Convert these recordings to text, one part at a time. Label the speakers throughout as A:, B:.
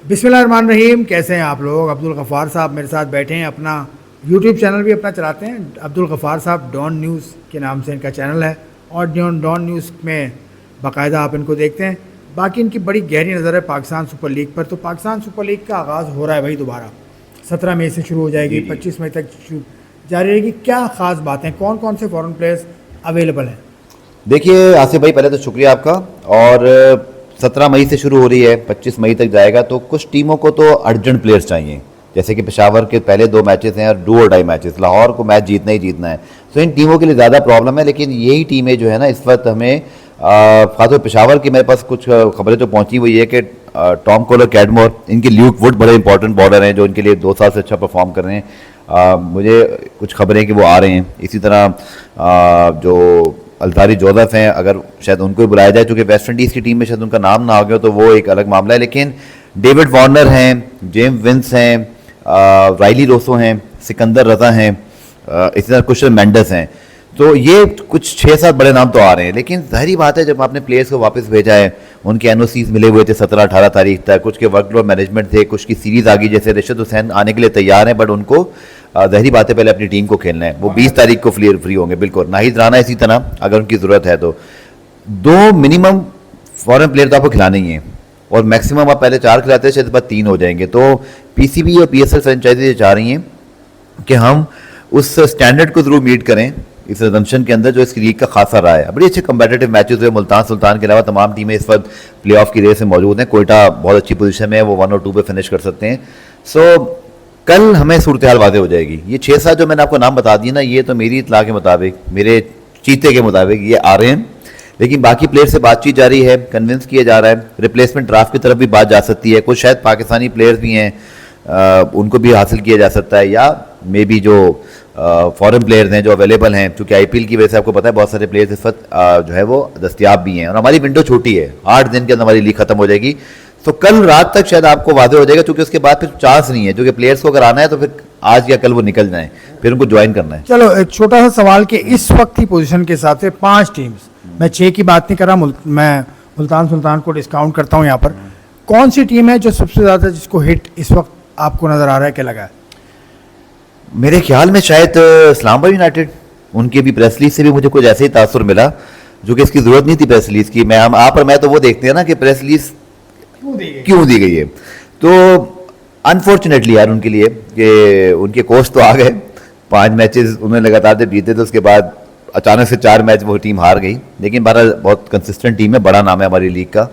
A: बिस्मिल्लाहिर्रहमानिर्रहीम। कैसे हैं आप लोग? अब्दुल गफ़ार साहब मेरे साथ बैठे हैं। अपना यूट्यूब चैनल भी अपना चलाते हैं। अब्दुल गफ़ार साहब डॉन न्यूज़ के नाम से इनका चैनल है और डॉन न्यूज़ में बाकायदा आप इनको देखते हैं। बाकी इनकी बड़ी गहरी नज़र है पाकिस्तान सुपर लीग पर। तो पाकिस्तान सुपर लीग का आगाज़ हो रहा है भाई दोबारा 17 मई से शुरू हो जाएगी, 25 मई तक जारी रहेगी। क्या ख़ास बातें, कौन कौन से फॉरेन प्लेयर्स अवेलेबल हैं?
B: देखिए आसिफ भाई, पहले तो शुक्रिया आपका। और 17 मई से शुरू हो रही है, 25 मई तक जाएगा। तो कुछ टीमों को तो अर्जेंट प्लेयर्स चाहिए, जैसे कि पेशावर के पहले 2 मैचेस हैं और डू और डाई मैचेस, लाहौर को मैच जीतना ही जीतना है। तो इन टीमों के लिए ज़्यादा प्रॉब्लम है। लेकिन यही टीमें जो है ना, इस वक्त हमें खासतौर पेशावर की मेरे पास कुछ खबरें तो पहुंची हुई है कि टॉम कोलर कैडमोर, इनके ल्यूक वुड बड़े इंपॉर्टेंट बॉलर हैं जो इनके लिए 2 साल से अच्छा परफॉर्म कर रहे हैं। मुझे कुछ खबरें कि वो आ रहे हैं। इसी तरह जो अल्तारी जोसेफ हैं, अगर शायद उनको ही बुलाया जाए, चूँकि वेस्ट इंडीज़ की टीम में शायद उनका नाम ना आ गया तो वो एक अलग मामला है। लेकिन डेविड वार्नर हैं, जेम्स विंस हैं, राइली रोसो हैं, सिकंदर रजा हैं, इसी तरह कुशल मेंडस हैं। तो ये कुछ 6-7 बड़े नाम तो आ रहे हैं। लेकिन जाहिर बात है, जब आपने प्लेयर्स को वापस भेजा है, उनके एनओसीज मिले हुए थे 17-18 तारीख तक, कुछ के वर्कलोड मैनेजमेंट थे, कुछ की सीरीज आ गई, जैसे रिशद हुसैन आने के लिए तैयार हैं, बट उनको ज़ाहिरी बात है पहले अपनी टीम को खेलना है। वो 20 तारीख को फ्री होंगे बिल्कुल। नाहिद राना इसी तरह, अगर उनकी ज़रूरत है तो 2 मिनिमम फॉरेन प्लेयर तो आपको खिलाने ही हैं, और मैक्सिमम आप पहले 4 खिलाते हैं, शायद बाद 3 हो जाएंगे। तो पीसीबी और पीएसएल फ्रेंचाइजी चाह रही हैं कि हम उस स्टैंडर्ड को ज़रूर मीट करें इस रिजम्पशन के अंदर जो इस लीग का खासा रहा है। बड़े अच्छे कंपेटिटिव मैचेस हुए। मुल्तान सुल्तान के अलावा तमाम टीमें इस वक्त प्लेऑफ की रेस में मौजूद हैं। कोयटा बहुत अच्छी पोजीशन में है, वो 1 और 2 पे फिनिश कर सकते हैं। सो कल हमें सूरत हाल वाज़ेह हो जाएगी। ये 6-7 जो मैंने आपको नाम बता दिए ना, ये तो मेरी इतला के मुताबिक, मेरे चीते के मुताबिक ये आ रहे हैं। लेकिन बाकी प्लेयर से बातचीत जारी है, कन्विंस किया जा रहा है। रिप्लेसमेंट ड्राफ्ट की तरफ भी बात जा सकती है। कुछ शायद पाकिस्तानी प्लेयर्स भी हैं, उनको भी हासिल किया जा सकता है, या मे बी जो फॉरेन प्लेयर्स हैं जो अवेलेबल हैं, क्योंकि आईपीएल की वजह से आपको पता है बहुत सारे प्लेयर्स इस वक्त जो है वो दस्तियाब भी हैं। और हमारी विंडो छोटी है, 8 दिन के अंदर हमारी लीग खत्म हो जाएगी। तो कल रात तक शायद आपको वादे हो जाएगा, क्योंकि उसके बाद फिर चांस नहीं है, क्योंकि प्लेयर्स को अगर आना है तो फिर आज या कल वो निकल जाएं, फिर उनको ज्वाइन करना है।
A: चलो एक छोटा सा सवाल कि इस वक्त की पोजीशन के हिसाब से 5 टीम्स, मैं 6 की बात नहीं कर रहा, मैं मुल्तान सुल्तान को डिस्काउंट करता हूँ यहाँ पर, कौन सी टीम है जो सबसे ज़्यादा जिसको हिट इस वक्त आपको नज़र आ रहा है, क्या लगा है?
B: मेरे ख्याल में शायद इस्लामाबाद यूनाइटेड, उनकी भी प्रेस रिलीज से भी मुझे कुछ ऐसे ही तासुर मिला, जो कि इसकी ज़रूरत नहीं थी प्रेस रिलीज की। मैं हम आप और मैं तो वो देखते हैं ना कि प्रेस रिलीज क्यों दी गई है। तो अनफॉर्चुनेटली यार उनके लिए कि उनके कोच तो आ गए, 5 मैचेस उन्होंने लगातार जब जीते तो उसके बाद अचानक से 4 मैच वो टीम हार गई। लेकिन बहरहाल बहुत कंसिस्टेंट टीम है, बड़ा नाम है हमारी लीग का।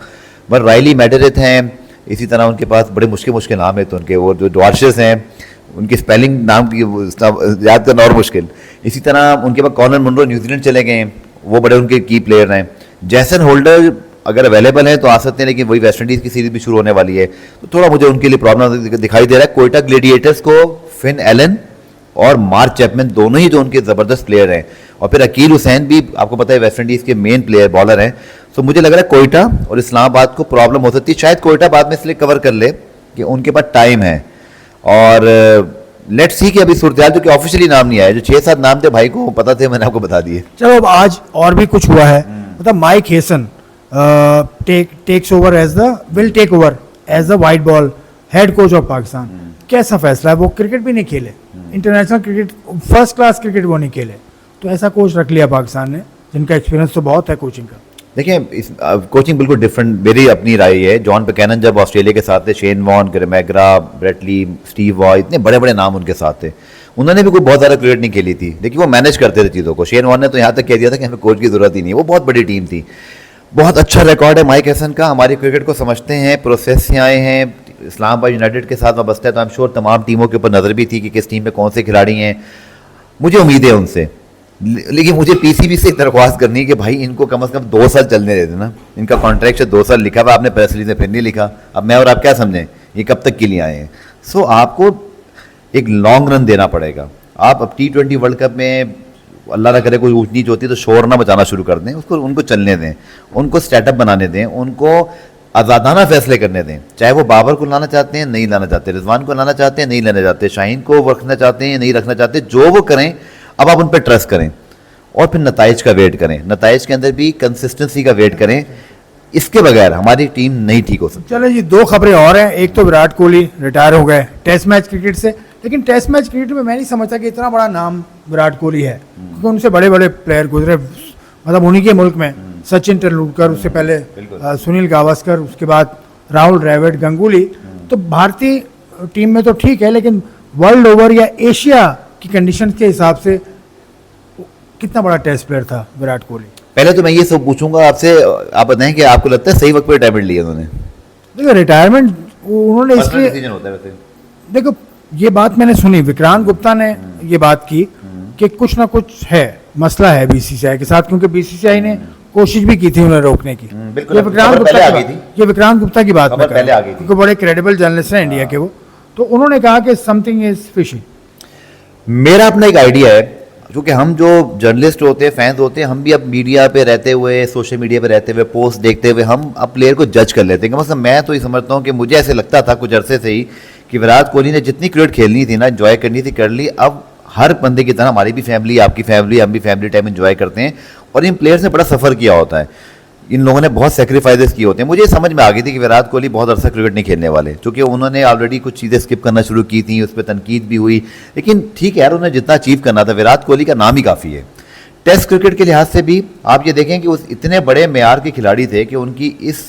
B: बट राइली मैडरिथ हैं, इसी तरह उनके पास बड़े मुश्किल नाम है। तो उनके वो जो डॉर्शेस हैं, उनकी स्पेलिंग नाम की याद करना और मुश्किल। इसी तरह उनके पास कॉनर मुनरो न्यूजीलैंड चले गए हैं, वो बड़े उनके की प्लेयर हैं। जैसन होल्डर अगर अवेलेबल है तो आ सकते हैं, लेकिन वही वेस्ट इंडीज़ की सीरीज भी शुरू होने वाली है, तो थोड़ा मुझे उनके लिए प्रॉब्लम दिखाई दे रहा है। कोयटा ग्लेडिएटर्स को फिन एलन और मार्क चैपमैन, दोनों ही जो उनके ज़बरदस्त प्लेयर हैं, और फिर अकील हुसैन भी आपको पता है वेस्ट इंडीज़ के मेन प्लेयर बॉलर हैं। तो मुझे लग रहा है कोयटा और इस्लामाबाद को प्रॉब्लम हो सकती है। शायद कोयटा बाद में इसलिए कवर कर ले कि उनके पास टाइम है। और लेट्स सी कि अभी सूरत हाल, क्योंकि ऑफिशियली नाम नहीं आया। जो 6-7 नाम थे भाई को पता थे, मैंने आपको बता दिए।
A: चलो अब आज और भी कुछ हुआ है। मतलब Mike Hesson take over as the white ball head coach of Pakistan. कैसा फैसला है? वो क्रिकेट भी नहीं खेले, international cricket, first class cricket वो नहीं खेले, तो ऐसा कोच रख लिया पाकिस्तान ने, जिनका एक्सपीरियंस तो बहुत है कोचिंग का।
B: देखिए कोचिंग बिल्कुल डिफरेंट, मेरी अपनी राय है। जॉन बुकैनन जब ऑस्ट्रेलिया के साथ थे, शेन वॉन, ग्रेमेग्रा, ब्रेटली, स्टीव वॉ, इतने बड़े बड़े नाम उनके साथ थे। उन्होंने भी कोई बहुत ज़्यादा क्रिकेट नहीं खेली थी, लेकिन वो मैनेज करते थे चीज़ों को। शेन वॉन ने तो यहाँ तक कह दिया था कि हमें कोच की ज़रूरत ही नहीं है। वो बहुत बड़ी टीम थी। बहुत अच्छा रिकॉर्ड है माइक हैसन का, हमारी क्रिकेट को समझते हैं, प्रोसेस से आए हैं, इस्लामाबाद यूनाइटेड के साथ वाबस्ता है। तो आई एम श्योर तमाम टीमों के ऊपर नज़र भी थी कि किस टीम में कौन से खिलाड़ी हैं। मुझे उम्मीद है उनसे, लेकिन मुझे पीसीबी से एक दरख्वास्त करनी है कि भाई इनको कम से कम 2 साल चलने दे देना। इनका कॉन्ट्रैक्ट 2 साल लिखा हुआ, आपने प्रेस रिलीज में फिर नहीं लिखा। अब मैं और आप क्या समझें ये कब तक के लिए आए हैं? सो आपको एक लॉन्ग रन देना पड़ेगा। आप अब T20 वर्ल्ड कप में अल्लाह ना करे कोई ऊंच नीच होती है तो शोर ना मचाना शुरू कर दें, उसको उनको चलने दें, उनको स्टार्टअप बनाने दें, उनको आज़ादाना फैसले करने दें। चाहे वो बाबर को लाना चाहते हैं, नहीं लाना चाहते, रिजवान को लाना चाहते हैं, नहीं लाना चाहते, शाहीन को रखना चाहते हैं, नहीं रखना चाहते, जो वो करें अब आप उन पर ट्रस्ट करें और फिर नताइज का वेट करें। नताइज के अंदर भी कंसिस्टेंसी का वेट करें। इसके बगैर हमारी टीम नहीं ठीक हो सकती।
A: चलो जी, दो खबरें और हैं। एक तो विराट कोहली रिटायर हो गए टेस्ट मैच क्रिकेट से, लेकिन टेस्ट मैच क्रिकेट में मैं नहीं समझता कि इतना बड़ा नाम विराट कोहली है, क्योंकि उनसे बड़े बड़े प्लेयर गुजरे, मतलब उन्हीं के मुल्क में सचिन तेंदुलकर, उससे पहले सुनील गावस्कर, उसके बाद राहुल द्रविड़, गंगुली। तो भारतीय टीम में तो ठीक है, लेकिन वर्ल्ड ओवर या एशिया की कंडीशन के हिसाब से कितना बड़ा टेस्ट प्लेयर था विराट कोहली।
B: पहले तो मैं ये सब पूछूंगा आपसे, आप बताएं कि आपको लगता है सही वक्त पे रिटायरमेंट लिया उन्होंने?
A: देखो रिटायरमेंट उन्होंने इसलिए,
B: डिसीजन होता है वैसे।
A: देखो ये बात मैंने सुनी, विक्रांत गुप्ता ने ये बात की कि कुछ ना कुछ है, मसला है बीसीसीआई के साथ, क्योंकि बीसीसीआई ने कोशिश भी की थी उन्हें रोकने की।
B: बिल्कुल,
A: ये विक्रांत गुप्ता
B: पहले
A: की
B: आ गई
A: बात,
B: थी।
A: ये विक्रांत गुप्ता की बात
B: खबर पहले आ गई थी।
A: क्योंकि बड़े क्रेडिबल जर्नलिस्ट हैं इंडिया के वो, तो उन्होंने कहा कि समथिंग इज फिशी।
B: मेरा अपना एक आइडिया है, क्योंकि हम जो जर्नलिस्ट होते हैं, फैंस होते हैं, हम भी अब मीडिया पे रहते हुए, सोशल मीडिया पे रहते हुए, पोस्ट देखते हुए हम अब प्लेयर को जज कर लेते हैं। मतलब मैं तो ये समझता हूँ कि मुझे ऐसे लगता था कुछ अरसे से ही कि विराट कोहली ने जितनी क्रिकेट खेलनी थी ना, एंजॉय करनी थी, कर ली। अब हर बंदे की तरह हमारी भी फैमिली, आपकी फैमिली, हम भी फैमिली टाइम एंजॉय करते हैं, और इन प्लेयर्स ने बड़ा सफ़र किया होता है, इन लोगों ने बहुत सेक्रीफाइसेस किए होते हैं। मुझे समझ में आ गई थी कि विराट कोहली बहुत अरसा क्रिकेट नहीं खेलने वाले, क्योंकि उन्होंने ऑलरेडी कुछ चीज़ें स्किप करना शुरू की थी, उस पर तनकीद भी हुई। लेकिन ठीक है यार, उन्हें जितना अचीव करना था, विराट कोहली का नाम ही काफ़ी है। टेस्ट क्रिकेट के लिहाज से भी आप ये देखें कि उस इतने बड़े मेयार के खिलाड़ी थे कि उनकी इस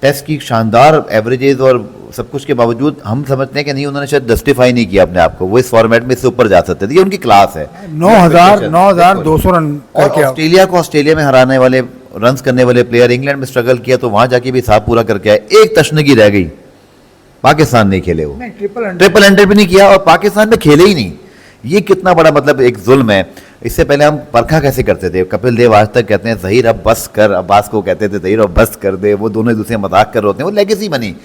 B: टेस्ट की शानदार एवरेजेस और सब कुछ के बावजूद हम समझते हैं कि नहीं, उन्होंने शायद जस्टिफाई नहीं किया अपने आप को, वो इस फॉर्मेट में इससे ऊपर जा सकते थे। ये उनकी क्लास है।
A: 9,200 रन करके
B: ऑस्ट्रेलिया को ऑस्ट्रेलिया में हराने वाले, रन्स करने वाले प्लेयर, इंग्लैंड में स्ट्रगल किया तो वहां जाके भी हिसाब पूरा करके आए। एक तशनगी रह गई, पाकिस्तान नहीं खेले, वो ट्रिपल हंड्रेड भी नहीं किया और पाकिस्तान में खेले ही नहीं। ये कितना बड़ा मतलब एक जुल्म है। इससे पहले हम परखा कैसे करते थे, कपिल देव आज तक कहते हैं जहीर अब बस कर, अब्बास को कहते थे जहीर अब बस कर दे, वो दोनों एक दूसरे मजाक कर रहे होते हैं, वो लेगेसी बनी।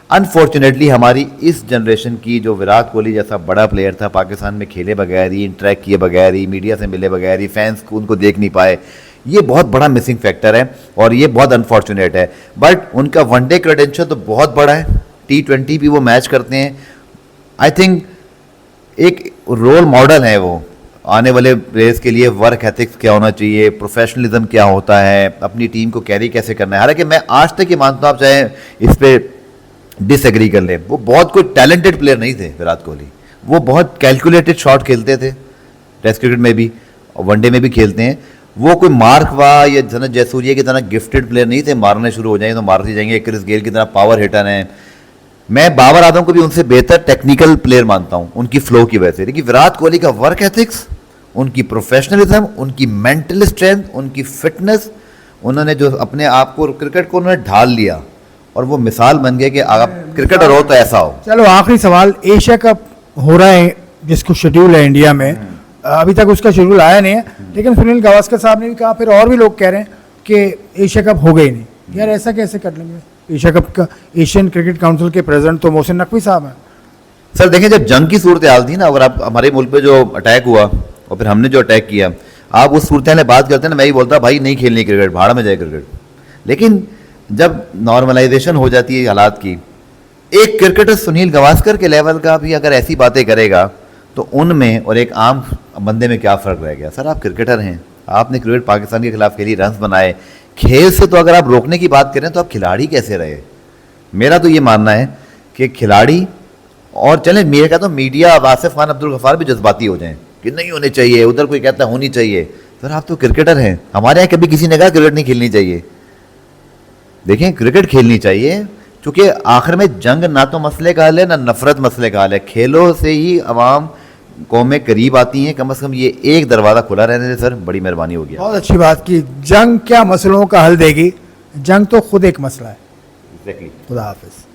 B: अनफॉर्चुनेटली हमारी इस जनरेशन की जो विराट कोहली जैसा बड़ा प्लेयर था, पाकिस्तान में खेले बगैर ही, इंटरेक्ट किए बगैर ही, मीडिया से मिले बगैर ही, फैंस को उनको देख नहीं पाए, ये बहुत बड़ा मिसिंग फैक्टर है और ये बहुत अनफॉर्चुनेट है। बट उनका वनडे क्रेडेंशियल तो बहुत बड़ा है, T20 भी वो मैच करते हैं। आई थिंक एक रोल मॉडल है वो आने वाले प्लेयर्स के लिए। वर्क एथिक्स क्या होना चाहिए, प्रोफेशनलिज्म क्या होता है, अपनी टीम को कैरी कैसे करना है। हालांकि मैं आज तक ये मानता हूँ, आप चाहे इस पर डिसएग्री कर लें, वो बहुत कोई टैलेंटेड प्लेयर नहीं थे विराट कोहली। वो बहुत कैलकुलेटेड शॉट खेलते थे, टेस्ट क्रिकेट में भी और वनडे में भी खेलते हैं। वो कोई मार्क वाह या जन जयसूर्या की तरह गिफ्टेड प्लेयर नहीं थे, मारने शुरू हो जाएंगे तो मारते जाएंगे। क्रिस गेल की तरह पावर हिटर हैं। मैं बाबर आजम को भी उनसे बेहतर टेक्निकल प्लेयर मानता हूं उनकी फ्लो की वजह से। लेकिन विराट कोहली का वर्क एथिक्स, उनकी प्रोफेशनलिज्म, उनकी मेंटल स्ट्रेंथ, उनकी फिटनेस, उन्होंने जो अपने आप को क्रिकेट को उन्होंने ढाल लिया और वो मिसाल बन गए कि आप क्रिकेटर हो तो ऐसा हो।
A: चलो आखिरी सवाल, एशिया कप हो रहा है जिसको शेड्यूल है इंडिया में, अभी तक उसका शेड्यूल आया नहीं है, लेकिन सुनील गावस्कर साहब ने भी कहा, फिर और भी लोग कह रहे हैं कि एशिया कप हो गई नहीं। यार ऐसा कैसे कर लेंगे? एशिया कप का एशियन क्रिकेट काउंसिल के प्रेसिडेंट तो मोहसिन नकवी साहब हैं।
B: सर देखें, जब जंग की सूरत हाल थी ना, अगर आप हमारे मुल्क पे जो अटैक हुआ और फिर हमने जो अटैक किया, आप उस सूरत में बात करते हैं ना, मैं ही बोलता भाई नहीं खेलनी क्रिकेट, भाड़ में जाए क्रिकेट। लेकिन जब नॉर्मलाइजेशन हो जाती है हालात की, एक क्रिकेटर सुनील गावस्कर के लेवल का भी अगर ऐसी बातें करेगा तो उनमें और एक आम बंदे में क्या फ़र्क रह गया? सर आप क्रिकेटर हैं, आपने क्रिकेट पाकिस्तान के खिलाफ खेली, रन्स बनाए, खेल से तो अगर आप रोकने की बात करें तो आप खिलाड़ी कैसे रहे? मेरा तो ये मानना है कि खिलाड़ी, और चलें मेरे कहता हूँ मीडिया, आसिफ खान, अब्दुल गफ्फार भी जज्बाती हो जाएं कि नहीं होनी चाहिए, उधर कोई कहता है होनी चाहिए। सर आप तो क्रिकेटर हैं, हमारे यहाँ कभी किसी ने कहा क्रिकेट नहीं खेलनी चाहिए? देखें क्रिकेट खेलनी चाहिए, क्योंकि आखिर में जंग ना तो मसले का हल है ना नफरत मसले का हल है। खेलों से ही अवाम कौमें करीब आती हैं। कम से कम ये एक दरवाज़ा खुला रहने से सर बड़ी मेहरबानी होगी।
A: बहुत अच्छी बात की। जंग क्या मसलों का हल देगी? जंग तो खुद एक मसला है।
B: एग्जैक्टली।
A: खुदा हाफिज़।